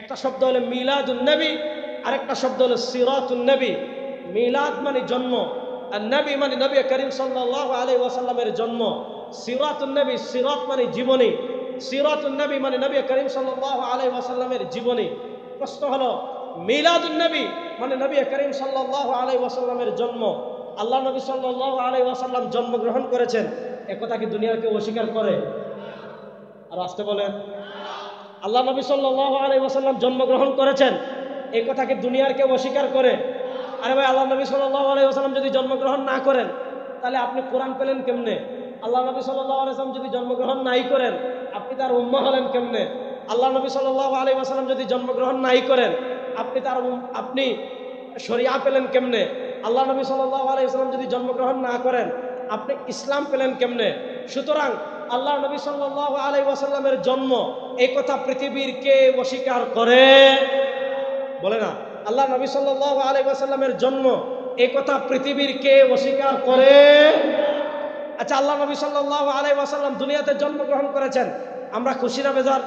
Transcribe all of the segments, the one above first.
একটা শব্দ হলো মিলাদুন নবী, আরেকটা শব্দ হলো সিরাতুন নবী। মিলাদ মানে জন্ম, আর নবী মানে নবী করিম সাল্লাল্লাহু আলাইহি ওয়াসাল্লামের জন্ম। সিরাতুন নবী, সিরাত মানে জীবনী, সিরাতুন নবী মানে নবী করিম সাল্লাল্লাহু আলাইহি ওয়াসাল্লামের জীবনী। প্রশ্ন হলো মিলাদুন নবী মানে নবী করিম সাল্লাল্লাহু আলাইহি ওয়াসাল্লামের জন্ম। আল্লাহ নবী সাল্লাল্লাহু আলাইহি ওয়াসাল্লাম জন্মগ্রহণ করেছেন, একথা কি দুনিয়ার কেউ অস্বীকার করে? আর আসতে বলেন, আল্লাহ নবী সাল্লাল্লাহু আলাইহি ওয়াসাল্লাম জন্মগ্রহণ করেছেন, এই কথা কি দুনিয়ার কেউ অস্বীকার করে? আরে ভাই, আল্লাহ নবী সাল্লাল্লাহু আলাইহি ওয়াসাল্লাম যদি জন্মগ্রহণ না করেন তাহলে আপনি কোরআন পেলেন কেমনে? আল্লাহ নবী সাল্লাল্লাহু আলাইহি ওয়াসাল্লাম যদি জন্মগ্রহণ নাই করেন আপনি তার উম্মাহ হলেন কেমনে? আল্লাহ নবী সাল্লাল্লাহু আলাইহি ওয়াসাল্লাম যদি জন্মগ্রহণ নাই করেন আপনি শরিয়া পেলেন কেমনে? আল্লাহ নবী সাল্লাল্লাহু আলাইহি ওয়াসাল্লাম যদি জন্মগ্রহণ না করেন আপনি ইসলাম পেলেন কেমনে? সুতরাং আল্লাহ নবী সাল্লাল্লাহু আলাইহি ওয়াসাল্লামের জন্ম, এই কথা পৃথিবীর কে অস্বীকার করে? বলে না, আল্লাহ নবী সাল্লাল্লাহু আলাইহি ওয়াসাল্লামের জন্ম, এই কথা পৃথিবীর কে অস্বীকার করে? আচ্ছা, আল্লাহ নবী সাল্লাল্লাহু আলাইহি ওয়াসাল্লাম দুনিয়াতে জন্মগ্রহণ করেছেন, আমরা খুশি না বেজার?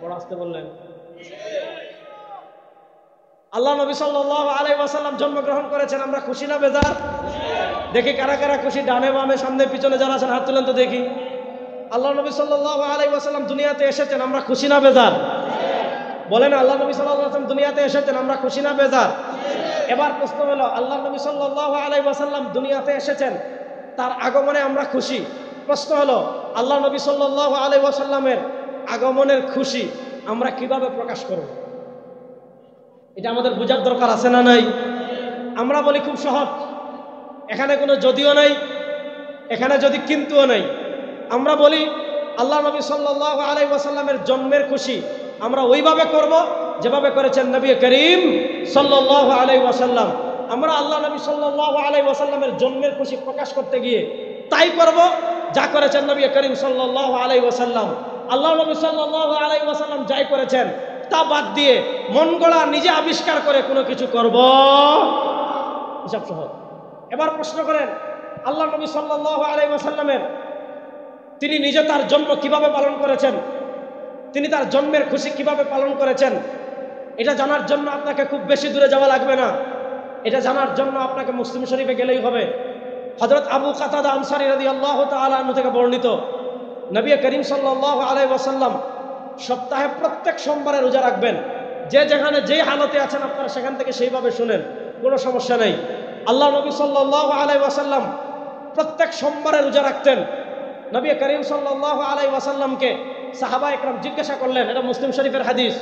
বড় আসতে বললেন। আল্লাহ নবী সাল্লাল্লাহু আলাইহি ওয়াসাল্লাম জন্মগ্রহণ করেছেন, আমরা খুশি না বেজার? দেখি কারা কারা খুশি, ডানে বামে সামনে পিছনে যারা আছেন হাত তুলেন তো দেখি। আল্লাহ নবী সাল্লাল্লাহু আলাইহি ওয়াসাল্লাম দুনিয়াতে এসেছেন, আমরা খুশি না বেজার? বলেন, আল্লাহ নবী সাল্লাল্লাহু আলাইহি ওয়াসাল্লাম দুনিয়াতে এসেছেন, আমরা খুশি না বেজার? এবার প্রশ্ন হলো, আল্লাহ নবী সাল্লাল্লাহু আলাইহি ওয়াসাল্লাম দুনিয়াতে এসেছেন, তার আগমনে আমরা খুশি। প্রশ্ন হলো, আল্লাহ নবী সাল্লাল্লাহু আলাইহি ওয়াসাল্লামের আগমনের খুশি আমরা কিভাবে প্রকাশ করব? এটা আমাদের বোঝার দরকার আছে না নাই? আমরা বলি খুব সহজ, এখানে কোনো যদিও নাই, এখানে যদি কিন্তুও নাই। আমরা বলি আল্লাহ নবী সাল্লাল্লাহু আলাইহি ওয়াসাল্লামের জন্মের খুশি আমরা ওইভাবে করব যেভাবে করেছেন নবী করিম সাল্লাল্লাহু আলাইহি ওয়াসাল্লাম। আমরা আল্লাহ নবী সাল্লাল্লাহু আলাইহি ওয়াসাল্লামের জন্মের খুশি প্রকাশ করতে গিয়ে তাই করব যা করেছেন নবী করিম সাল্লাল্লাহু আলাইহি ওয়াসাল্লাম। আল্লাহ নবী সাল্লাল্লাহু আলাইহি ওয়াসাল্লাম যাই করেছেন তা বাদ দিয়ে মন গড়া নিজে আবিষ্কার করে কোনো কিছু করব, হিসাব সহজ। এবার প্রশ্ন করেন, আল্লাহ নবী সাল্লাল্লাহু আলাইহি ওয়াসাল্লামের তিনি নিজে তার জন্ম কিভাবে পালন করেছেন, তিনি তার জন্মের খুশি কিভাবে পালন করেছেন, এটা জানার জন্য আপনাকে খুব বেশি দূরে যাওয়া লাগবে না। এটা জানার জন্য আপনাকে মুসলিম শরীফে গেলেই হবে। হযরত আবু কাতাদা আনসারী রাদিয়াল্লাহু তাআলা আনহু থেকে বর্ণিত, নবী করিম সাল্লাল্লাহু আলাইহি ওয়াসাল্লাম সপ্তাহে প্রত্যেক সোমবারে রোজা রাখবেন। যে যেখানে যে হালতে আছেন আপনারা সেখান থেকে সেইভাবে শুনেন, কোনো সমস্যা নেই। আল্লাহ নবী সাল্লাল্লাহু আলাইহি ওয়াসাল্লাম প্রত্যেক সোমবারে রোজা রাখতেন। নবী করিম সাল্লাল্লাহু আলাইহি ওয়াসাল্লামকে সাহাবা একরাম জিজ্ঞাসা করলেন, এটা মুসলিম শরীফের হাদিস,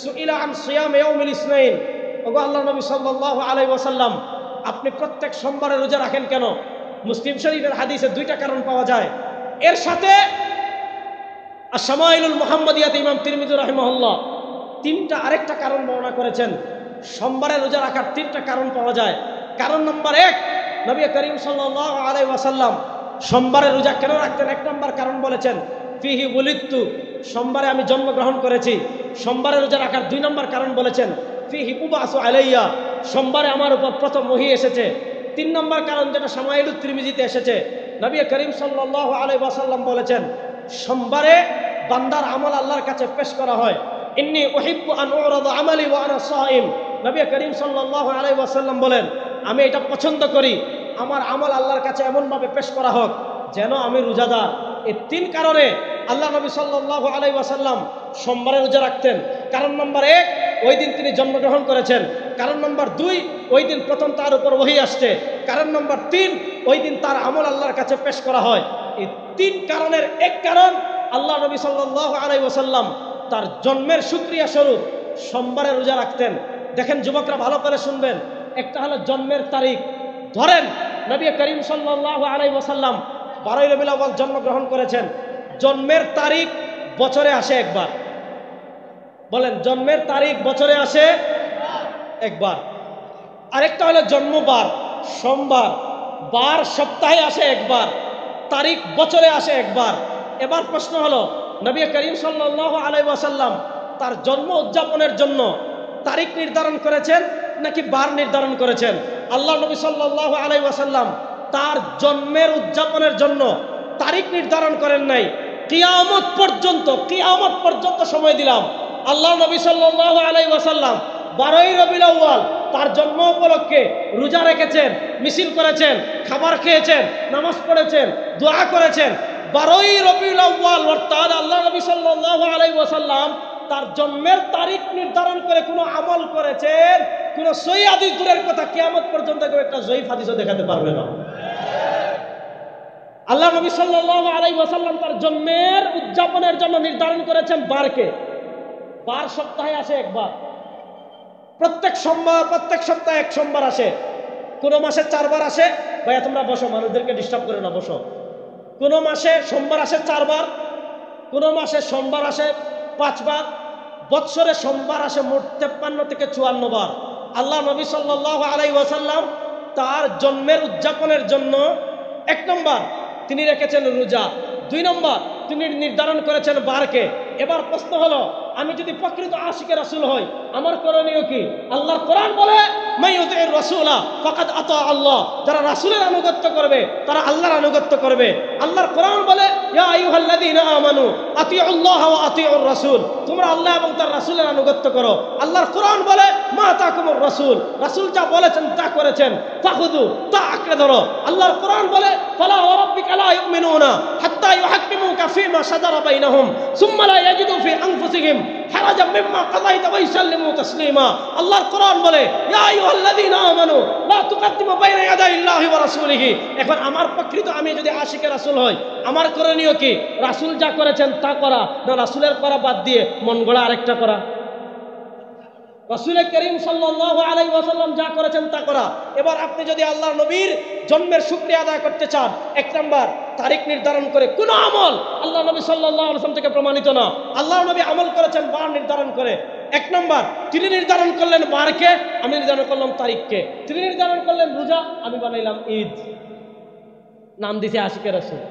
সুইলা আন সিয়াম ইয়াউমিল ইসনাইন, ওগো আল্লাহ নবী সাল্লাল্লাহু আলাইহি ওয়াসাল্লাম আপনি প্রত্যেক সোমবারে রোজা রাখেন কেন? মুসলিম শরীফের হাদিসে দুইটা কারণ পাওয়া যায়। এর সাথে আশ-শামাইলুল মুহাম্মাদিয়াতে ইমাম তিরমিজি রাহিমাহুল্লাহ তিনটা আরেকটা কারণ বর্ণনা করেছেন। সোমবারে রোজা রাখার তিনটা কারণ পাওয়া যায়। কারণ নম্বর 1, নবী করিম সাল্লাল্লাহু আলাইহি ওয়াসাল্লাম সোমবারে রোজা কেন রাখতেন? 1 নম্বর কারণ বলেছেন ফিহি উলিদতু, সোমবারে আমি জন্মগ্রহণ করেছি। সোমবারে রোজা রাখার 2 নম্বর কারণ বলেছেন ফিহি উবাসু আলাইয়া, সোমবারে আমার উপর প্রথম ওহী এসেছে। 3 নম্বর কারণ যেটা শামাইলুত তিরমিজিতে এসেছে, নবী করিম সাল্লাল্লাহু আলাইহি ওয়াসাল্লাম বলেছেন সোমবারে বান্দার আমল আল্লাহর কাছে পেশ করা হয়। ইন্নী উহিব্বু আন উরাদা আমালি ওয়া আনা সাইম, নবী করিম সাল্লাল্লাহু আলাইহি ওয়াসাল্লাম বলেন আমি এটা পছন্দ করি আমার আমল আল্লাহর কাছে এমনভাবে পেশ করা হোক যেন আমি রোজাদার। এই 3 কারণে আল্লাহ নবী সাল্লাল্লাহু আলাইহি ওয়াসাল্লাম সোমবারে রোজা রাখতেন। কারণ নম্বর 1, ওই দিন তিনি জন্মগ্রহণ করেছেন। কারণ নম্বর 2, ওই দিন প্রথম তার উপর ওহী আসছে। কারণ নম্বর 3, ওই দিন তার আমল আল্লাহর কাছে পেশ করা হয়। এই 3 কারণের এক কারণ আল্লাহ নবী সাল্লাল্লাহু আলাইহি ওয়াসাল্লাম তার জন্মের শুকরিয়া স্বরূপ সোমবারে রোজা রাখতেন। দেখেন যুবকরা ভালো করে শুনবেন, একটা হলো জন্মের তারিখ। ধরেন নবী করিম সাল্লাল্লাহু আলাইহি ওয়াসাল্লাম 12 রবিউল আউয়াল জন্মগ্রহণ করেছেন। জন্মের তারিখ বছরে আসে একবার। বলেন, জন্মের তারিখ বছরে আসে একবার। আরেকটা হলো জন্মবার, সোমবার। বার সপ্তাহে আসে একবার, তারিখ বছরে আসে একবার। এবার প্রশ্ন হলো নবী করিম সাল্লাল্লাহু আলাইহি ওয়াসাল্লাম তার জন্ম উদযাপনের জন্য তারিখ নির্ধারণ করেছেন নাকি বার নির্ধারণ করেছেন? আল্লাহ নবী সাল্লাল্লাহু আলাইহি ওয়াসাল্লাম তার জন্মের উদযাপনের জন্য তারিখ নির্ধারণ করেন নাই। কিয়ামত পর্যন্ত সময় দিলাম আল্লাহ নবী সাল্লাল্লাহু আলাইহি ওয়াসাল্লাম 12ই রবিউল আউয়াল তার জন্ম উপলক্ষে রোজা রেখেছেন, মিছিল করেছেন, খাবার খেয়েছেন, নামাজ পড়েছেন, দোয়া করেছেন। 12ই রবিউল আউয়াল অর্থাৎ আল্লাহ নবী সাল্লাল্লাহু আলাইহি ওয়াসাল্লাম তার জন্মের তারিখ নির্ধারণ করে কোনো আমল করেছেন, কোনো সহিহ হাদিস দূরের কথা, কিয়ামত পর্যন্ত কেউ একটা জয়ীফ হাদিসও দেখাতে পারবে না। আল্লাহ নবী সাল্লাল্লাহু আলাইহি ওয়াসাল্লাম তার জন্মের উদযাপনের জন্য নির্ধারণ করেছেন বারকে। বার সপ্তাহে আসে একবার, প্রত্যেক সপ্তাহে এক সোমবার আসে। কোনো মাসে 4 বার আসে। ভাইয়া তোমরা বসো, মানুষদেরকে ডিস্টার্ব করে না, বসো। কোনো মাসে সোমবার আসে 4 বার, কোনো মাসে সোমবার আসে 5 বার, বৎসরে সোমবার আসে মোট 53 থেকে 54 বার। আল্লাহ নবী সাল্লাল্লাহু আলাইহি ওয়াসাল্লাম তার জন্মের উদযাপনের জন্য 1 নম্বর তিনি রেখেছেন রোজা, 2 নম্বর তিনি নির্ধারণ করেছেন বারকে। এবার প্রশ্ন হলো, আমি যদি প্রকৃত আশিকে রাসূল হই, আমার করণীয় কি? আল্লাহর কোরআন বলে মাইয়ুতির রাসূলা ফাকাদ আতা আল্লাহ, যারা রাসূলের আনুগত্য করবে তারা আল্লাহর আনুগত্য করবে। আল্লাহর কোরআন বলে ইয়া আইয়ুহাল্লাযীনা আমানু আতিউল্লাহ ওয়া আতিউর রাসূল, তোমরা আল্লাহ এবং তার রাসূলের আনুগত্য করো। আল্লাহর কোরআন বলে মা তাকুমুর রাসূল, রাসূল যা বলেছেন তা করেছেন, ফাখুযু, তা আঁকড়ে ধরো। আল্লাহর কোরআন বলে ফালা ওয়া রাব্বিকা লা ইউমিনুনা হাত্তা ইউহাক্কিমুকা ফীমা শাজারা বাইনাহুম সুম্মা লা ইয়াজিদু ফি আনফুসিহিম হারাজাম মিম্মা কাযাইতা ওয়া ইসাল্লিমু তাসলিমা। আল্লাহর কোরআন বলে ইয়া আইয়ুহাল্লাযীনা আমানু লা তুকাদ্দিমু বাইনা ইয়াদাইল্লাহি ওয়া রাসূলিহি। এখন আমার প্রকৃত আমি যদি আশিকে রাসূল হই, আমার করণীয় কি? রাসূল যা করেছেন তা করা, না রাসূলের করা বাদ দিয়ে মন গড়া আরেকটা করা? রাসূল করিম সাল্লাল্লাহু আলাইহি ওয়াসাল্লাম যা করেছেন তা করা। এবার আপনি যদি আল্লাহর নবীর জন্মের শুকরিয়া আদায় করতে চান, 1 নম্বর তারিখ নির্ধারণ করে কোন আমল আল্লাহ নবী সাল্লাল্লাহু আলাইহি ওয়াসাল্লাম থেকে প্রমাণিত না। আল্লাহর নবী আমল করেছেন বার নির্ধারণ করে। 1 নম্বর তিনি নির্ধারণ করলেন বারকে, আমি নির্ধারণ করলাম তারিখকে। তিনি নির্ধারণ করলেন রোজা, আমি বানাইলাম ঈদ, নাম দিছে আশিকে রাসূল।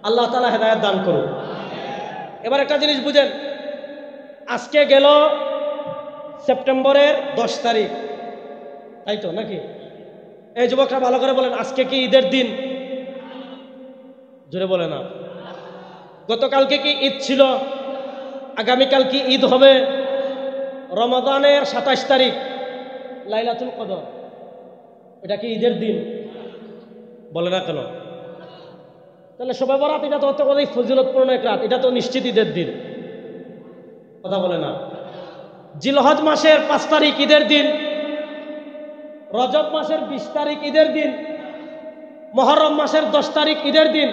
আল্লাহ তাআলা হেদায়েত দান করুন। এবার একটা জিনিস বুঝেন, আজকে গেল সেপ্টেম্বরের 10 তারিখ, তাই তো নাকি? এই যুবকরা ভালো করে বলেন, আজকে কি ঈদের দিন? জোরে বলে না। গতকালকে কি ঈদ ছিল? আগামীকাল কি ঈদ হবে? রমাদানের 27 তারিখ লাইলাতুল কদর, এটা কি ঈদের দিন? বলে না কেন? তাহলে শবে বরাত এটা তো অত্যধিক ফজিলতপূর্ণ এক রাত, এটা তো নিশ্চিত ঈদের দিন। কথা বলে না। জিলহজ মাসের 5 তারিখ ঈদের দিন, রজব মাসের 20 তারিখ ঈদের দিন, মুহররম মাসের 10 তারিখ ঈদের দিন।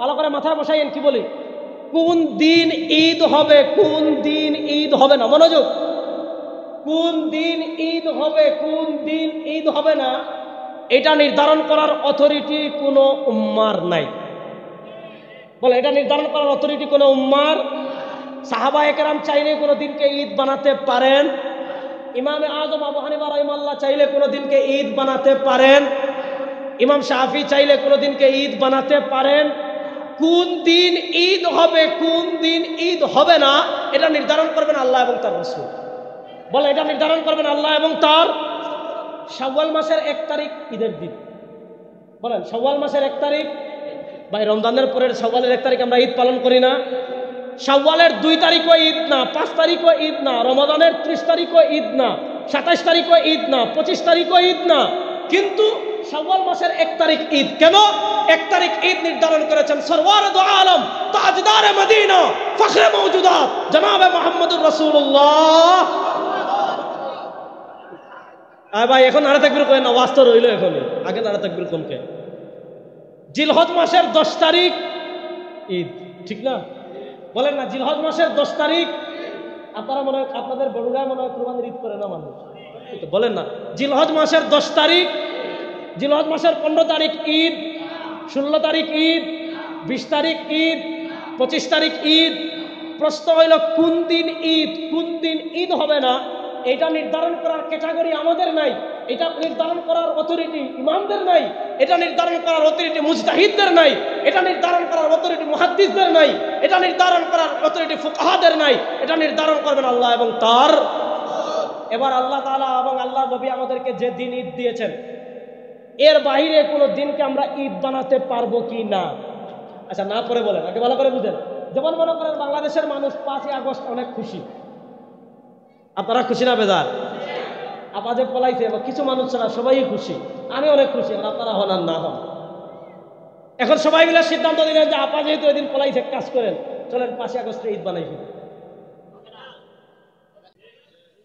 ভালো করে মাথায় বসাইয়েন, কি বলি? কোন দিন ঈদ হবে, কোন দিন ঈদ হবে না, মনোযোগ। কোন দিন ঈদ হবে, কোন দিন ঈদ হবে না, এটা নির্ধারণ করার অথরিটি কোনো উম্মার নাই। বলে এটা নির্ধারণ করার অথরিটি কোনো উম্মার। সাহাবায়ে কেরাম চাইলে কোনো দিনকে ঈদ বানাতে পারেন। ইমামে আজম আবু হানিফা রাহিমাহুল্লাহ চাইলে কোনো দিনকে ঈদ বানাতে পারেন। ইমাম শাফি চাইলে কোনো দিনকে ঈদ বানাতে পারেন। কোন দিন ঈদ হবে, কোন দিন ঈদ হবে না, এটা নির্ধারণ করবেন আল্লাহ এবং তার রাসূল। বলে এটা নির্ধারণ করবেন আল্লাহ এবং তার। শাওয়াল মাসের 1 তারিখ ঈদের দিন। বলেন শাওয়াল মাসের 1 তারিখ, ভাই রমজানের পরের শাওয়ালের 1 তারিখ আমরা ঈদ পালন করি না। শাওয়ালের 2 তারিখও ঈদ না, 5 তারিখও ঈদ না, রমাদানের 30 তারিখও ঈদ না, 27 তারিখও ঈদ না, 25 তারিখও ঈদ না, কিন্তু শাওয়াল মাসের 1 তারিখ ঈদ। কেন 1 তারিখ ঈদ নির্ধারণ করেছেন? সরওয়ারে দু আলম, তাজদারে মদিনা, ফখরে মওজুদাত জনাবে মুহাম্মদুর রাসূলুল্লাহ। ভাই এখন নারে তাকবীর করেন না, ওয়াজ তো রইল এখন, আগে নারে তাকবীর কমকে। জিলহজ মাসের 10 তারিখ ঈদ, ঠিক না? বলেন না জিলহজ মাসের 10 তারিখ। আপনারা মনে হয় আপনাদের বড়ুরায় মনে হয় কুরবানির ঈদ করে না মানুষ, বলেন না। জিলহজ মাসের 10 তারিখ, জিলহজ মাসের 15 তারিখ ঈদ, 16 তারিখ ঈদ, 20 তারিখ ঈদ, 25 তারিখ ঈদ। প্রশ্ন হইল কোন দিন ঈদ, কোন দিন ঈদ হবে না, এটা নির্ধারণ করার ক্যাটাগরি আমাদের নাই, এটা নির্ধারণ করার অথরিটি ইমামদের নাই, এটা নির্ধারণ করার অথরিটি মুজতাহিদদের নাই, এটা নির্ধারণ করার অথরিটি মুহাদ্দিসদের নাই, এটা নির্ধারণ করার অথরিটি ফুকাহাদের নাই, এটা নির্ধারণ করবেন আল্লাহ এবং তার। এবার আল্লাহ তাআলা এবং আল্লাহ নবী আমাদেরকে যে দিন ঈদ দিয়েছেন, এর বাইরে কোনো দিনকে আমরা ঈদ বানাতে পারবো কি না? আচ্ছা না পরে বলেন, আগে ভালো করে বুঝেন। যেমন মনে করেন বাংলাদেশের মানুষ 5ই আগস্ট অনেক খুশি, আপনারা খুশি না বেজার? আপা যে পলাইছে এবং কিছু মানুষ ছাড়া সবাই খুশি, আমি অনেক খুশি, আর আপনারা হন আর না হন। এখন সবাই মিলে সিদ্ধান্ত দিলেন যে আপা যেহেতু এদিন পলাইছে, কাজ করেন, চলেন 5ই আগস্টে ঈদ বানাই ফেলি।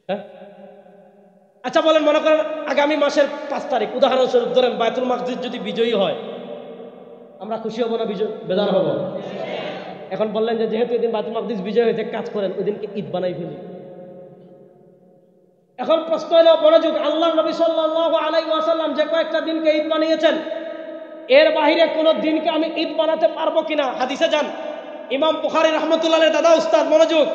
হ্যাঁ, আচ্ছা বলেন, মনে করেন আগামী মাসের 5 তারিখ উদাহরণস্বরূপ ধরেন বায়তুল মাকদিস যদি বিজয়ী হয়, আমরা খুশি হব না বেজার হব? এখন বললেন যে যেহেতু এদিন বায়তুল মাকদিস বিজয় হয়েছে, কাজ করেন ওইদিনকে ঈদ বানাই ফেলি। এখন প্রশ্ন হলো মনোযোগ, আল্লাহ নবী সাল্লাল্লাহু আলাইহি ওয়াসাল্লাম যে কয়েকটা দিনকে ঈদ বানিয়েছেন, এর বাহিরে কোন দিনকে আমি ঈদ বানাতে পারবো কিনা? হাদিসে যান। ইমাম বুখারী রাহমাতুল্লাহর দাদা উস্তাদ, মনোযোগ,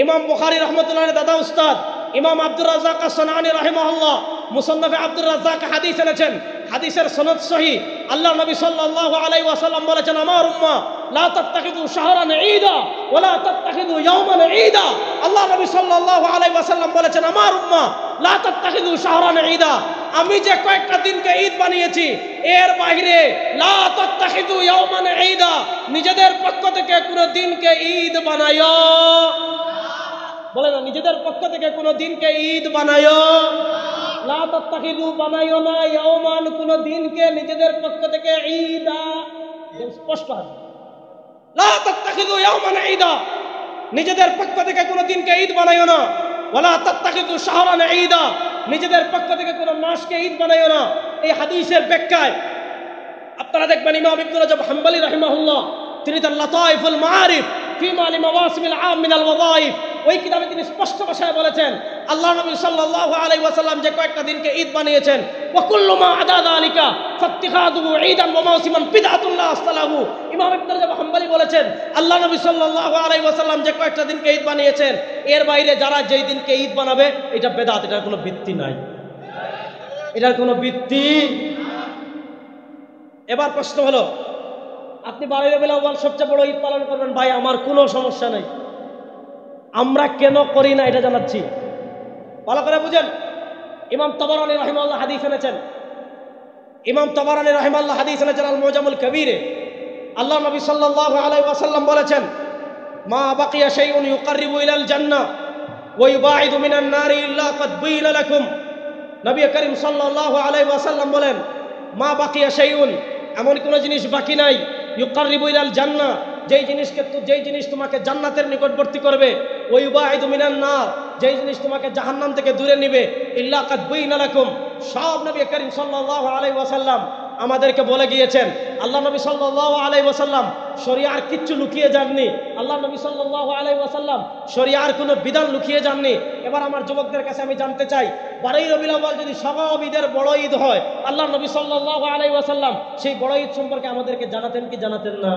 ইমাম বুখারী রাহমাতুল্লাহর দাদা উস্তাদ ইমাম আব্দুর রাজ্জাক আস-সানাআনী রাহিমাহুল্লাহ মুসান্নাফে আব্দুর রাজ্জাক হাদিস এনেছেন, হাদিসের সনদ সহিহ। আল্লাহ নবী সাল্লাল্লাহু আলাইহি ওয়াসাল্লাম বলেছেন, আমার উম্মাহ লা তাত্তাখিযু শাহরান ঈদা ওয়া লা তাত্তাখিযু ইয়াওমান ঈদা। আল্লাহ নবী সাল্লাল্লাহু আলাইহি ওয়াসাল্লাম বলেছেন, আমার উম্মাহ লা তাত্তাখিযু শাহরান ঈদা, আমি যে কয়েকটা দিনকে ঈদ বানিয়েছি এর বাইরে লা তাত্তাখিযু ইয়াওমান ঈদা, নিজেদের পক্ষ থেকে কোনো দিনকে ঈদ বানায়ো, বলে না, নিজেদের পক্ষ থেকে কোনো দিনকে ঈদ বানায়ো, লা তাত্তাখিযু বানায়ো না, ইয়াওমান কোনো দিনকে নিজেদের পক্ষ থেকে ঈদা, স্পষ্ট আছে, লা তাত্তাখিযু ইয়াওমান ঈদা, নিজেদের পক্ষ থেকে কোনো দিনকে ঈদ বানায়ো না, ওয়ালা তাত্তাখিযু শাহরান ঈদা, নিজেদের পক্ষ থেকে কোনো মাসকে ঈদ বানায়ো না। এই হাদিসের ব্যাখ্যায় আপনারা দেখবেন ইমাম ইবনে রাজব হাম্বলী রাহিমাহুল্লাহ তিনি তার লাতাইফুল মাআরিফ ফিমা লিমাওয়াসিমিল আম মিনাল ওয়াযাইফ, ওই কিতাবে তিনি স্পষ্ট ভাষায় বলেছেন, আল্লাহ নবী সাল্লাল্লাহু আলাইহি ওয়াসাল্লাম যে কয়েকটা দিনকে ঈদ বানিয়েছেন, ওয়া কুল্লু মা আদা যালিকা ফাত্তিখাযুহু ঈদান ওয়া মাওসিমান বিদআতুন লা আসলাহু। ইমাম ইবনে রাজব হাম্বলী বলেছেন, আল্লাহ নবী সাল্লাল্লাহু আলাইহি ওয়াসাল্লাম যে কয়েকটা দিনকে ঈদ বানিয়েছেন, এর বাইরে যারা যেই দিনকে ঈদ বানাবে এটা বেদাত, এটার কোনো ভিত্তি নাই, এটার কোনো ভিত্তি। এবার প্রশ্ন হলো, আপনি 12 রবিউল আউয়াল সবচেয়ে বড় ঈদ পালন করবেন, ভাই আমার কোনো সমস্যা নেই, আমরা কেন করি না এটা জানাচ্ছি, ভালো করে বুঝেন। ইমাম তাবারানী রাহিমাহুল্লাহ হাদিস এনেছেন, ইমাম তাবারানী রাহিমাহুল্লাহ হাদিস এনেছেন আল মুজামুল কবীরে। আল্লাহ নবী সাল্লাল্লাহু আলাইহি ওয়াসাল্লাম বলেছেন, মা বাকিয়া শাইউন ইউকাররিবু ইলাল জান্নাহ ওয়া ইউবাইদু মিনান নারি ইল্লা ক্বাদ বুইনা লাকুম। নবী করিম সাল্লাল্লাহু আলাইহি ওয়াসাল্লাম বলেন, মা বাকিয়া শাইউন, এমন কোন জিনিস বাকি নাই, ইউকাররিবু ইলাল জান্নাহ, যেই জিনিস তোমাকে জান্নাতের নিকটবর্তী করবে, ওয়া ইউবাইদু মিনান নার, যেই জিনিস তোমাকে জাহান্নাম থেকে দূরে নিবে, ইল্লা ক্বাদ বুইনা লাকুম। সব নবী করিম সাল্লাল্লাহু আলাইহি ওয়াসাল্লাম আমাদেরকে বলে গিয়েছেন। আল্লাহ নবী সাল্লাল্লাহু আলাইহি ওয়াসাল্লাম শরিয়ার কিচ্ছু লুকিয়ে যাননি, আল্লাহ নবী সাল্লাল্লাহু আলাইহি ওয়াসাল্লাম শরিয়ার কোনো বিধান লুকিয়ে যাননি। এবার আমার যুবকদের কাছে আমি জানতে চাই, 12 রবিউল আউয়াল যদি সব ঈদের বড় ঈদ হয়, আল্লাহ নবী সাল্লাল্লাহু আলাইহি ওয়াসাল্লাম সেই বড় ঈদ সম্পর্কে আমাদেরকে জানাতেন কি জানাতেন না?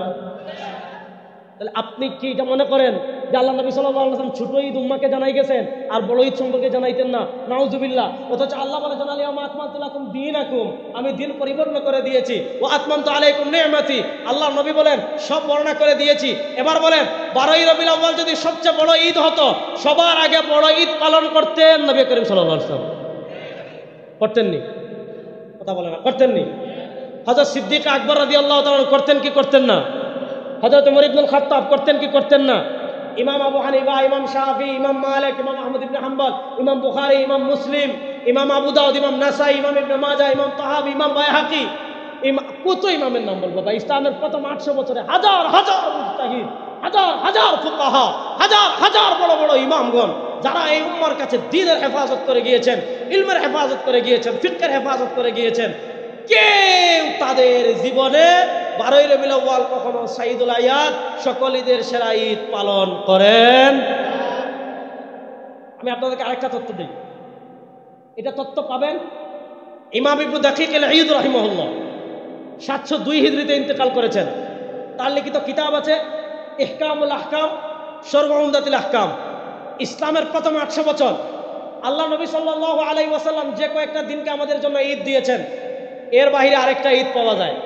তাহলে আপনি কি এটা মনে করেন যে আল্লাহ নবী সাল্লাল্লাহু আলাইহি ওয়াসাল্লাম ছোট ঈদ উম্মাহকে জানাই গেছেন আর বড় ঈদ সম্পর্কে জানাইতেন না? নাউজুবিল্লাহ। অথচ আল্লাহ বলে, জানালি আমা আকমালতু লাকুম দীনাকুম, আমি দিন পরিপূর্ণ করে দিয়েছি, ওয়া আতমামতু আলাইকুম নি'মাতি, আল্লাহ নবী বলেন সব বর্ণনা করে দিয়েছি। এবার বলেন 12 রবিউল আউয়াল যদি সবচেয়ে বড় ঈদ হতো, সবার আগে বড় ঈদ পালন করতেন নবী করিম সাল্লাল্লাহু আলাইহি ওয়াসাল্লাম, করতেননি? কথা বলে না, করতেননি? হযরত সিদ্দিক আকবর রাদিয়াল্লাহু তাআলা করতেন কি করতেন না? হযরত ওমর ইবনুল খাত্তাব করতেন কি করতেন না? ইমাম আবু হানিফা, ইমাম শাফি, ইমাম মালিক, ইমাম আহমদ ইবনে হাম্বল, ইমাম বুখারী, ইমাম মুসলিম, ইমাম আবু দাউদ, ইমাম নাসাই, ইমাম ইবনে মাজাহ, ইমাম তাহাবী, ইমাম বাইহাকী, কত ইমামের নাম বলবো ভাই? ইসলামের প্রথম 800 বছরে হাজার হাজার মুজতাহিদ, হাজার হাজার ফুকাহা, হাজার হাজার বড় বড় ইমামগণ, যারা এই উম্মার কাছে দ্বীনের হেফাজত করে গিয়েছেন, ইলমের হেফাজত করে গিয়েছেন, ফিকহের হেফাজত করে গিয়েছেন, কেউ তাদের জীবনে 12 রবিউল আউয়াল কখনো সাইদুল আয়াদ, সকল ঈদের সেরা ঈদ পালন করেন। আমি আপনাদেরকে আরেকটা তথ্য দিই, এটা তথ্য পাবেন ইমাম ইবনে দাকিক আল ঈদ রাহিমাহুল্লাহ 702 হিজরিতে ইন্তেকাল করেছেন। তার লিখিত কিতাব আছে ইহকামুল আহকাম, শরহ উমদাতুল আহকাম। ইসলামের প্রথম 800 বছর আল্লাহ নবী সাল্লাল্লাহু আলাইহি ওয়াসাল্লাম যে কয়েকটা দিনকে আমাদের জন্য ঈদ দিয়েছেন, এর বাইরে আরেকটা ঈদ পাওয়া যায়।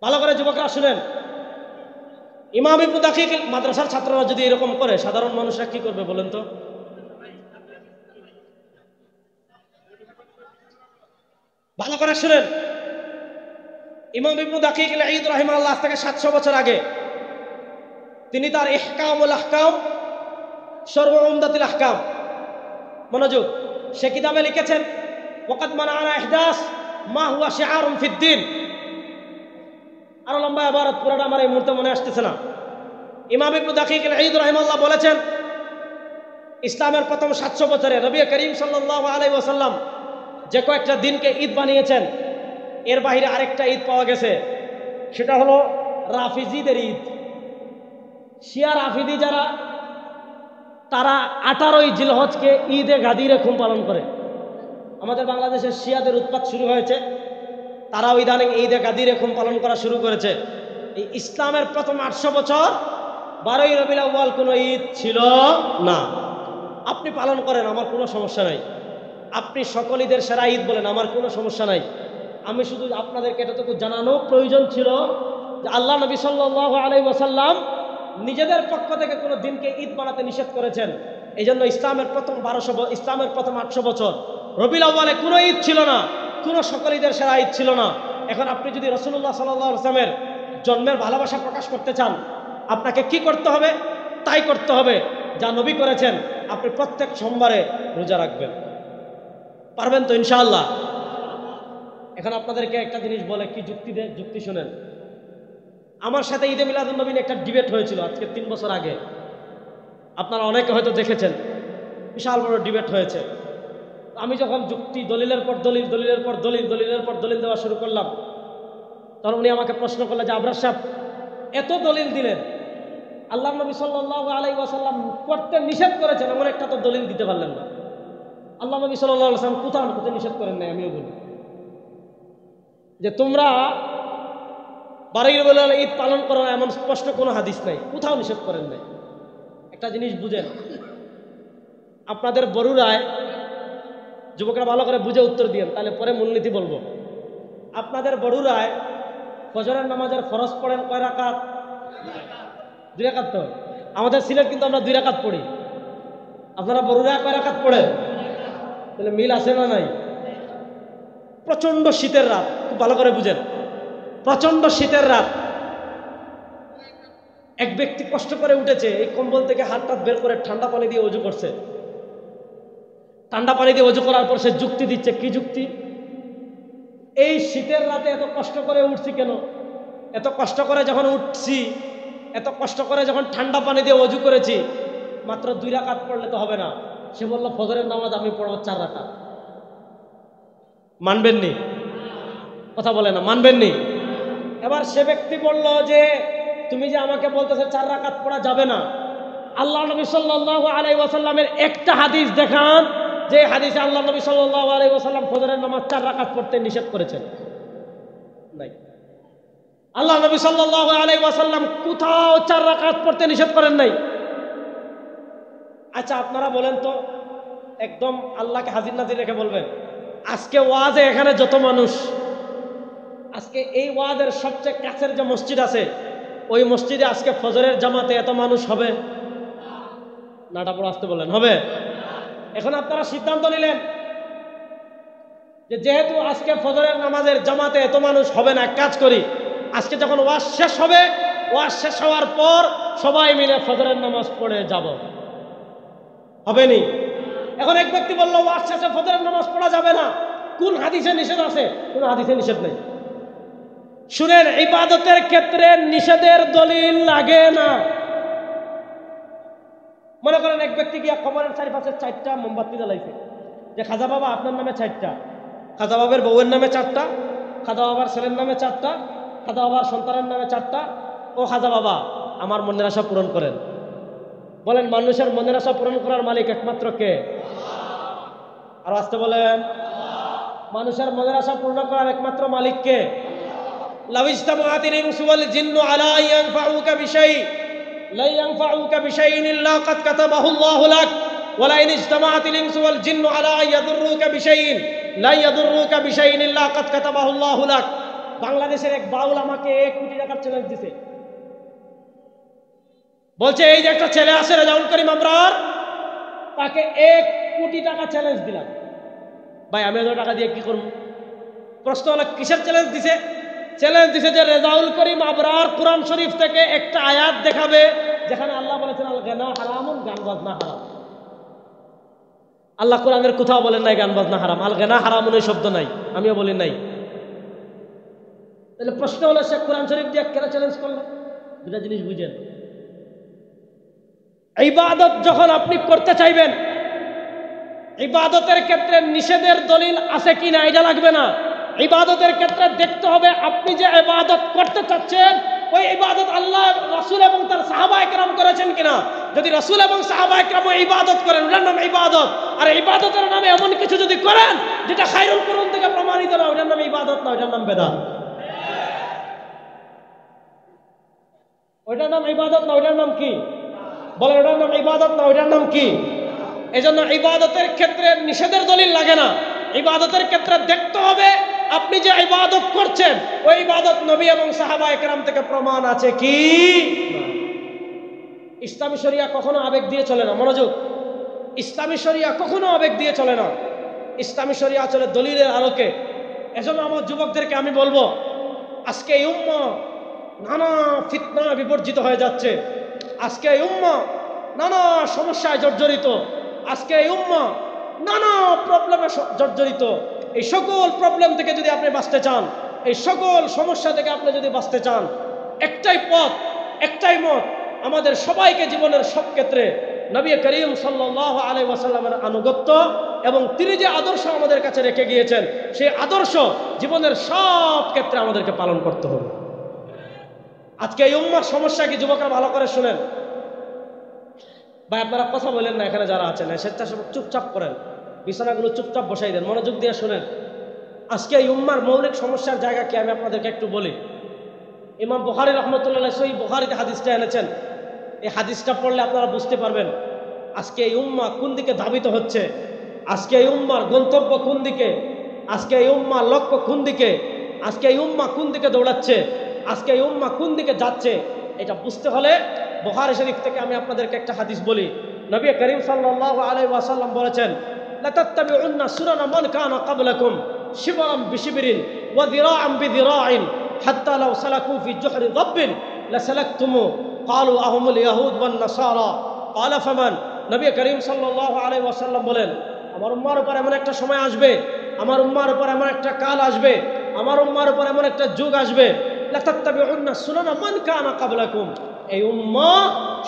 ভালো করে যুবকরা শুনেন, ইমাম ইবনে দাকিক, মাদ্রাসার ছাত্ররা যদি এরকম করে, সাধারণ মানুষরা কি করবে বলেন তো? ভালো করে শুনেন, ইমাম ইবনে দাকিক আল ঈদ রাহিমাহুল্লাহ থেকে 700 বছর আগে তিনি তার ইহকামুল আহকাম শরউ উমদাতুল আহকাম, মনোযোগ, সে কিতাবে লিখেছেন ওয়াকাদ মানানা ইহদাস মা হুয়া শিআরুন ফিদ্দিন। আরো লম্বা ইবারত, পুরোটা আমার এই মুহূর্তে মনে আসতেছে না। ইমাম ইবনে দাকিক আল ঈদ রাহিমাহুল্লাহ বলেছেন, ইসলামের প্রথম 700 বছরে নবী করিম সাল্লাল্লাহু আলাইহি ওয়াসাল্লাম যে কয়েকটা দিনকে ঈদ বানিয়েছেন, এর বাইরে আরেকটা ঈদ পাওয়া গেছে, সেটা হলো রাফিজিদের ঈদ। শিয়া রাফিদি যারা, তারা 18ই জিলহজকে ঈদে গাদিরে খুম পালন করে। আমাদের বাংলাদেশের শিয়াদের উৎপাত শুরু হয়েছে, তারাও ইদানিং ঈদে গাদিরে খুম পালন করা শুরু করেছে। এই ইসলামের প্রথম 800 বছর 12ই রবিউল আউয়াল কোনো ঈদ ছিল না। আপনি পালন করেন, আমার কোনো সমস্যা নাই। আপনি সকল ঈদের সেরা ঈদ বলেন, আমার কোনো সমস্যা নাই। আমি শুধু আপনাদেরকে এতটুকু জানানো প্রয়োজন ছিল যে আল্লাহ নবী সাল্লাল্লাহু আলাইহি ওয়াসাল্লাম নিজেদের পক্ষ থেকে কোনো দিনকে ঈদ বানাতে নিষেধ করেছেন। এই জন্য ইসলামের প্রথম 800 বছর রবিউল আউয়ালে কোনো ঈদ ছিল না, কোনো সকল ঈদের সেরা ঈদ ছিল না। এখন আপনি যদি রাসূলুল্লাহ সাল্লাল্লাহু আলাইহি ওয়াসাল্লামের জন্মের ভালোবাসা প্রকাশ করতে চান, আপনাকে কি করতে হবে? তাই করতে হবে যা নবী করেছেন। আপনি প্রত্যেক সোমবারে রোজা রাখবেন, পারবেন তো ইনশাআল্লাহ? এখন আপনাদেরকে একটা জিনিস বলে, কি যুক্তি শুনেন। আমার সাথে ঈদে মিলাদুন নবী একটা ডিবেট হয়েছিল আজকে 3 বছর আগে, আপনারা অনেকে হয়তো দেখেছেন, বিশাল বড় ডিবেট হয়েছে। আমি যখন যুক্তি, দলিলের পর দলিল, দলিলের পর দলিল, দলিলের পর দলিল দেওয়া শুরু করলাম, তখন উনি আমাকে প্রশ্ন করলেন যে আবরার সাহেব, এত দলিল দিলেন, আল্লাহ নবী সাল্লাল্লাহু আলাইহি ওয়াসাল্লাম করতে নিষেধ করেছেন, এমন একটা তো দলিল দিতে পারলেন না। আল্লাহ নবী সাল্লাল্লাহু আলাইহি ওয়াসাল্লাম কোথাও করতে নিষেধ করেন নাই। আমিও বলি যে তোমরা 12ই রবিউল আউয়াল ঈদ পালন করো না, এমন স্পষ্ট কোনো হাদিস নাই, কোথাও নিষেধ করেন নাই। একটা জিনিস বুঝেন, আপনাদের বড়ুরায়, যুবকরা ভালো করে বুঝে উত্তর দিয়েন, তাহলে পরে মূলনীতি বলবো। আপনাদের বড়ুরায় ফজরের নামাজের ফরজ পড়েন কয় রাকাত? 2 রাকাত। তো আমাদের সিলেট কিন্তু আমরা 2 রাকাত পড়ি। আপনারা বড়ুরায় কয় রাকাত পড়েন? তাহলে মিল আছে না নাই? প্রচন্ড শীতের রাত, খুব ভালো করে বুঝেন, প্রচন্ড শীতের রাত, এক ব্যক্তি কষ্ট করে উঠেছে, এই কম্বল থেকে হাতটা বের করে ঠান্ডা পানি দিয়ে ওযু করছে। ঠান্ডা পানি দিয়ে ওযু করার পর সে যুক্তি দিচ্ছে। কি যুক্তি? এই শীতের রাতে এত কষ্ট করে উঠছি কেন? এত কষ্ট করে যখন উঠছি, এত কষ্ট করে যখন ঠান্ডা পানি দিয়ে ওযু করেছি, মাত্র 2 রাকাত পড়লে তো হবে না। সে বলল ফজরের নামাজ আমি পড়ব 4 রাকাত। মানবেননি? কথা বলে না, মানবেননি? এবার সে ব্যক্তি বলল যে তুমি যে আমাকে বলতেছো 4 রাকাত পড়া যাবে না, আল্লাহ নবী সাল্লাল্লাহু আলাইহি ওয়াসাল্লামের একটা হাদিস দেখান যে হাদিসে আল্লাহ নবী সাল্লাল্লাহু আলাইহি ওয়াসাল্লাম ফজরের নামাজ 4 রাকাত পড়তে নিষেধ করেছেন। নাই। আল্লাহ নবী সাল্লাল্লাহু আলাইহি ওয়াসাল্লাম কোথাও 4 রাকাত পড়তে নিষেধ করেন নাই। আচ্ছা আপনারা বলেন তো, একদম আল্লাহকে হাজির নাজির রেখে বলবেন, আজকে ওয়াজে এখানে যত মানুষ, আজকে এই ওয়াজের সবচেয়ে কাছের যে মসজিদ আছে, ওই মসজিদে আজকে ফজরের জামাতে এত মানুষ হবে? নাটা পড়ে আসতে বলেন, হবে? এখন আপনারা সিদ্ধান্ত নিলেন যে যেহেতু আজকে ফজরের নামাজের জামাতে এত মানুষ হবে না, কাজ করি, আজকে যখন ওয়াজ শেষ হবে, ওয়াজ শেষ হওয়ার পর সবাই মিলে ফজরের নামাজ পড়ে যাব, হবে নি? এখন এক ব্যক্তি বলল ওয়াজ শেষে ফজরের নামাজ পড়া যাবে না, কোন হাদিসে নিষেধ আছে? কোন হাদিসে নিষেধ নেই। শুনেন, ইবাদতের ক্ষেত্রে নিষেধের দলিল লাগে না। মনে করেন এক ব্যক্তি গিয়া কবরের চারিপাশে 4টা মোমবাতি জ্বালাইছে, যে খাজা বাবা আপনার নামে 4টা, খাজা বাবার বউয়ের নামে 4টা, খাজা বাবার ছেলের নামে 4টা, খাজা বাবার সন্তানের নামে 4টা। ও খাজা বাবা, আমার মনের আশা পূরণ করেন। বলেন, মানুষের মনের আশা পূরণ করার মালিক একমাত্র কে? আর আসতে বলেন, মানুষের মনের আশা পূর্ণ করার একমাত্র মালিক কে? লাউ ইজতামাআতিল ইনসু ওয়াল জিন্নু আলা আন ইয়ানফাউকা বিশাই লা ইয়ানফাউকা বিশাইইন ইল্লা ক্বাদ কাতাবাহু আল্লাহু লাক ওয়া লা ইন ইজতামাআতিল ইনসু ওয়াল জিন্নু আলা আন ইয়াদুররুকা বিশাইইন লা ইয়াদুররুকা বিশাইইন ইল্লা ক্বাদ কাতাবাহু আল্লাহু লাক। বাংলাদেশের এক বাউল আমাকে 1 কোটি টাকার চ্যালেঞ্জ দিয়েছে। বলছে এই যে একটা ছেলে আছে রেজাউল করিম আমরার, তাকে 1 কোটি টাকা চ্যালেঞ্জ দিলাম। ভাই আমি 1,000 টাকা দিয়ে কি করব? প্রশ্ন হলো কিসের চ্যালেঞ্জ দিছে? চ্যালেঞ্জ দিছে যে রেজাউল করিম আবরার কোরআন শরীফ থেকে একটা আয়াত দেখাবে যেখানে আল্লাহ বলেছেন আল গানা হারামুন, গান বাজনা হারাম। আল্লাহ কোরআনের কোথাও বলেন নাই গান বাজনা হারাম, আল গানা হারামুন এই শব্দ নাই, আমিও বলি নাই। তাহলে প্রশ্ন হলো সে কোরআন শরীফ দিয়ে কেন চ্যালেঞ্জ করলো? দুটা জিনিস বুঝেন, ইবাদত যখন আপনি করতে চাইবেন, ইবাদতের ক্ষেত্রে নিষেধের দলিল আছে কিনা এটা লাগবে না। ইবাদতের ক্ষেত্রে দেখতে হবে আপনি যে ইবাদত করতে চাচ্ছেন ওই ইবাদত আল্লাহ, রাসূল এবং তার সাহাবায়ে কেরাম করেছেন কিনা। যদি রাসূল এবং সাহাবায়ে কেরাম ইবাদত করেন ওটার নাম ইবাদত, আর ইবাদতের নামে এমন কিছু যদি করেন যেটা খায়রুল কুরআন থেকে প্রমাণিত না, ওটার নাম ইবাদত না, ওটার নাম বেদাত। ওইটার নাম ইবাদত না, ওইটার নাম কি বলেন? ওটার নাম ইবাদত না, ওইটার নাম কি? এজন্য ইবাদতের ক্ষেত্রে নিষেধের দলিল লাগে না। ইবাদতের ক্ষেত্রে দেখতে হবে আপনি যে ইবাদত করছেন ওই ইবাদত নবী এবং সাহাবায়ে কেরাম থেকে প্রমাণ আছে কি। ইসলামী শরিয়া কখনো আবেগ দিয়ে চলে না, মনোযোগ। ইসলামী শরিয়া কখনো আবেগ দিয়ে চলে না, ইসলামী শরিয়া চলে দলিলের আলোকে। এজন্য আমার যুবকদেরকে আমি বলবো, আজকে এই উম্মাহ নানা ফিতনা বিবর্জিত হয়ে যাচ্ছে, আজকে এই উম্মাহ নানা সমস্যায় জর্জরিত, আজকে এই উম্মাহ নানা প্রবলেমে জর্জরিত। এই সকল প্রবলেম থেকে যদি আপনি বাঁচতে চান, এই সকল সমস্যা থেকে আপনি যদি বাঁচতে চান, একটাই পথ, একটাই মত, আমাদের সবাইকে জীবনের সব ক্ষেত্রে নবী করিম সাল্লাল্লাহু আলাইহি ওয়াসাল্লামের আনুগত্য এবং তিনি যে আদর্শ আমাদের কাছে রেখে গিয়েছেন সেই আদর্শ জীবনের সব ক্ষেত্রে আমাদেরকে পালন করতে হবে। আজকে এই উম্মার সমস্যা কি যুবকরা ভালো করে শুনেন। ভাই আপনারা কথা বলেন না, এখানে যারা আছেন স্বেচ্ছাসেবক চুপচাপ করেন, বিছানাগুলো চুপচাপ বসাই দেন, মনোযোগ দিয়ে শুনেন। আজকে এই উম্মার মৌলিক সমস্যার জায়গা কি আমি আপনাদেরকে একটু বলি। ইমাম বুখারী রাহমাতুল্লাহ সহিহ বুখারীতে হাদিসটা এনেছেন, এই হাদিসটা পড়লে আপনারা বুঝতে পারবেন আজকে এই উম্মাহ কোন দিকে ধাবিত হচ্ছে, আজকে এই উম্মার গন্তব্য কোন দিকে, আজকে এই উম্মার লক্ষ্য কোন দিকে, আজকে এই উম্মাহ কোন দিকে দৌড়াচ্ছে, আজকে এই উম্মাহ কোন দিকে যাচ্ছে। এটা বুঝতে হলে বুখারী শরীফ থেকে আমি আপনাদেরকে একটা হাদিস বলি। নবী করিম সাল্লাল্লাহু আলাইহি ওয়াসাল্লাম বলেছেন, লা তাত্তাবিউন্না সুনানা মান কানা ক্বাবলাকুম শিবরান বিশিবরিন ওয়া যিরাআন বিযিরাইন হাত্তা লাউ সালাকু ফি জুহরি যাব্বিন লাসালাকতুমু ক্বালু আহুমুল ইয়াহুদ ওয়ান নাসারা ক্বালা ফামান। নবী করিম সাল্লাল্লাহু আলাইহি ওয়াসাল্লাম বলেন, আমার উম্মার উপর এমন একটা সময় আসবে, আমার উম্মার উপর এমন একটা কাল আসবে, আমার উম্মার উপর এমন একটা যুগ আসবে, লা তাত্তাবিউন্না সুনানা মান কানা ক্বাবলাকুম, এই উম্মাহ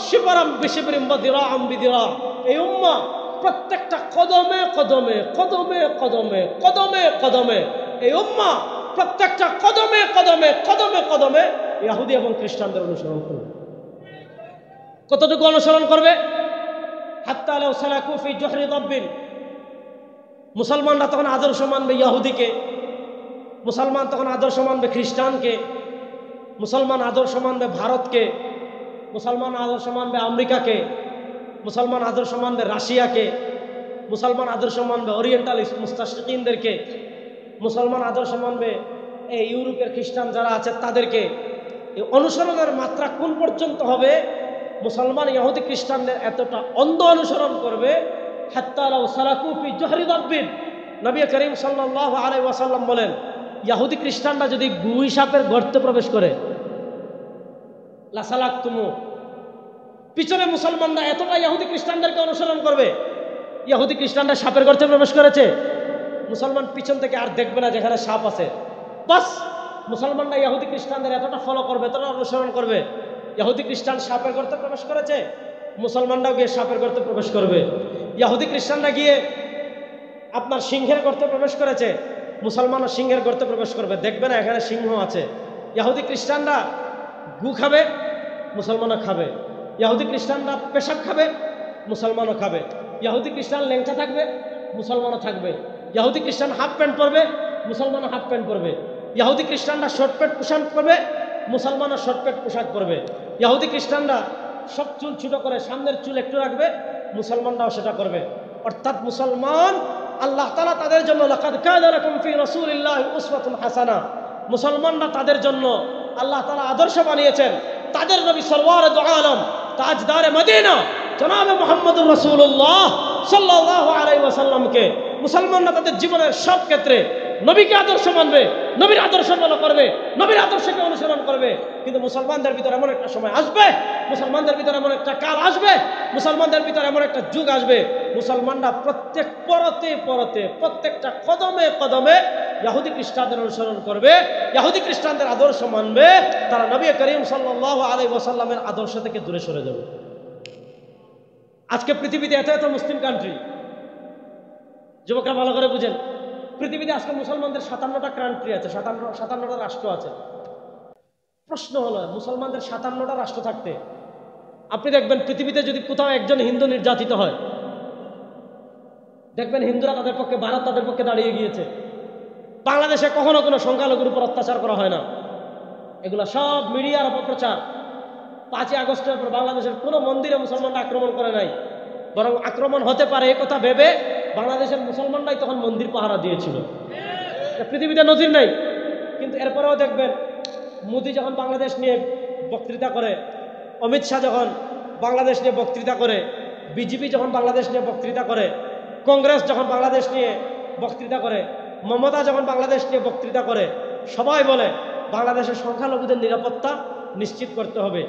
শিবরান বিশিবরিন ওয়া যিরাআন বিযিরা, এই উম্মাহ প্রত্যেকটা কদমে কদমে কদমে কদমে কদমে কদমে, এই উম্মাহ প্রত্যেকটা কদমে কদমে কদমে কদমে ইহুদি এবং খ্রিস্টানদের অনুসরণ করবে। কতটুকু অনুসরণ করবে? হাত্তা লাউ সালাকু ফি জুহরি যাব্বিন, মুসলমানরা তখন আদর্শ মানবে ইহুদিকে, মুসলমান তখন আদর্শ মানবে খ্রিস্টানকে, মুসলমান আদর্শ মানবে ভারতকে, মুসলমান আদর্শ মানবে আমেরিকাকে, মুসলমান আদর্শ মানবে রাশিয়াকে, মুসলমান আদর্শ মানবে ওরিয়েন্টালিস্ট মুস্তাশরিকিনদেরকে, মুসলমান আদর্শ মানবে এই ইউরোপের খ্রিস্টান যারা আছে তাদেরকে। এই অনুসরণের মাত্রা কোন পর্যন্ত হবে? মুসলমান ইহুদি খ্রিস্টানদের এতটা অন্ধ অনুসরণ করবে, হাত্তা লাউ সালাকু ফি জুহরি যাব্বিন। নবী করিম সাল্লাল্লাহু আলাইহি ওয়াসাল্লাম বলেন, ইহুদি খ্রিস্টানরা যদি গুই সাপের গর্তে প্রবেশ করে, লাসালাকতুমু, পিছনে মুসলমানরা এতটা ইহুদি খ্রিস্টানদেরকে অনুসরণ করবে, ইহুদি খ্রিস্টানরা সাপের গর্তে প্রবেশ করেছে, মুসলমান পিছন থেকে আর দেখবে না যেখানে সাপ আছে, বাস মুসলমানরা ইহুদি খ্রিস্টানদের এতটা ফলো করবে, এতটা অনুসরণ করবে। ইহুদি খ্রিস্টান সাপের গর্তে প্রবেশ করেছে, মুসলমানরাও গিয়ে সাপের গর্তে প্রবেশ করবে। ইহুদি খ্রিস্টানরা গিয়ে আপনার সিংহের গর্তে প্রবেশ করেছে, মুসলমানও সিংহের গর্তে প্রবেশ করবে, দেখবে না এখানে সিংহ আছে। ইহুদি খ্রিস্টানরা গু খাবে, মুসলমানও খাবে। ইহুদি খ্রিস্টানরা পেশাব খাবে, মুসলমানও খাবে। ইহুদি খ্রিস্টান ল্যাংচা থাকবে, মুসলমানও থাকবে। ইহুদি খ্রিস্টান হাফ প্যান্ট পরবে, মুসলমানও হাফ প্যান্ট পরবে। ইহুদি খ্রিস্টানরা শর্ট প্যান্ট পোশাক পরবে, মুসলমানও শর্ট প্যান্ট পোশাক পরবে। ইহুদি খ্রিস্টানরা সব চুল ছোট করে সামনের চুল একটু রাখবে, মুসলমানরাও সেটা করবে। অর্থাৎ মুসলমান আল্লাহ তাআলা তাদের জন্য লাকাদ কানা লাকুম ফি রাসূলিল্লাহি উসওয়াতুন হাসানাহ, মুসলমানরা তাদের জন্য আল্লাহ তাআলা আদর্শ বানিয়েছেন। তাদের নবী সরওয়ারে দু আলম তাজদারে মদিনা জনাবে মুহাম্মদুর রাসূলুল্লাহ সাল্লাল্লাহু আলাইহি ওয়াসাল্লামকে মুসলমানরা তাদের জীবনের সব ক্ষেত্রে নবীকে আদর্শ মানবে, নবীর আদর্শ ফলো করবে, নবীর আদর্শকে অনুসরণ করবে। কিন্তু মুসলমানদের ভিতরে এমন একটা সময় আসবে, মুসলমানদের ভিতরে এমন একটা কাল আসবে, মুসলমানদের ভিতরে এমন একটা যুগ আসবে, মুসলমানরা প্রত্যেক পরতে পরতে প্রত্যেকটা কদমে কদমে ইহুদি খ্রিস্টানদের অনুসরণ করবে, ইহুদি খ্রিস্টানদের আদর্শ মানবে, তারা নবী করিম সাল্লাল্লাহু আলাইহি ওয়াসাল্লামের আদর্শ থেকে দূরে সরে যাবে। আজকে পৃথিবীতে এত এত মুসলিম কান্ট্রি, যুবকরা ভালো করে বুঝেন, পৃথিবীতে আজকে মুসলমানদের 57টা কান্ট্রি আছে, 57টা রাষ্ট্র আছে। প্রশ্ন হলো, মুসলমানদের 57টা রাষ্ট্র থাকতে আপনি দেখবেন পৃথিবীতে যদি কোথাও একজন হিন্দু নির্যাতিত হয়, দেখবেন হিন্দুরা তাদের পক্ষে, ভারত তাদের পক্ষে দাঁড়িয়ে গিয়েছে। বাংলাদেশে কখনো কোনো সংখ্যালঘুর উপর অত্যাচার করা হয় না, এগুলো সব মিডিয়ার অপপ্রচার। 5ই আগস্টের পর বাংলাদেশের কোনো মন্দিরে মুসলমানরা আক্রমণ করে নাই, বরং আক্রমণ হতে পারে এই কথা ভেবে বাংলাদেশের মুসলমানরাই তখন মন্দির পাহারা দিয়েছিল। পৃথিবীতে নজির নাই। কিন্তু এরপরেও দেখবেন মোদি যখন বাংলাদেশ নিয়ে বক্তৃতা করে, অমিত শাহ যখন বাংলাদেশ নিয়ে বক্তৃতা করে, বিজেপি যখন বাংলাদেশ নিয়ে বক্তৃতা করে, কংগ্রেস যখন বাংলাদেশ নিয়ে বক্তৃতা করে, মমতা যখন বাংলাদেশ নিয়ে বক্তৃতা করে, সবাই বলে বাংলাদেশের সংখ্যালঘুদের নিরাপত্তা নিশ্চিত করতে হবে।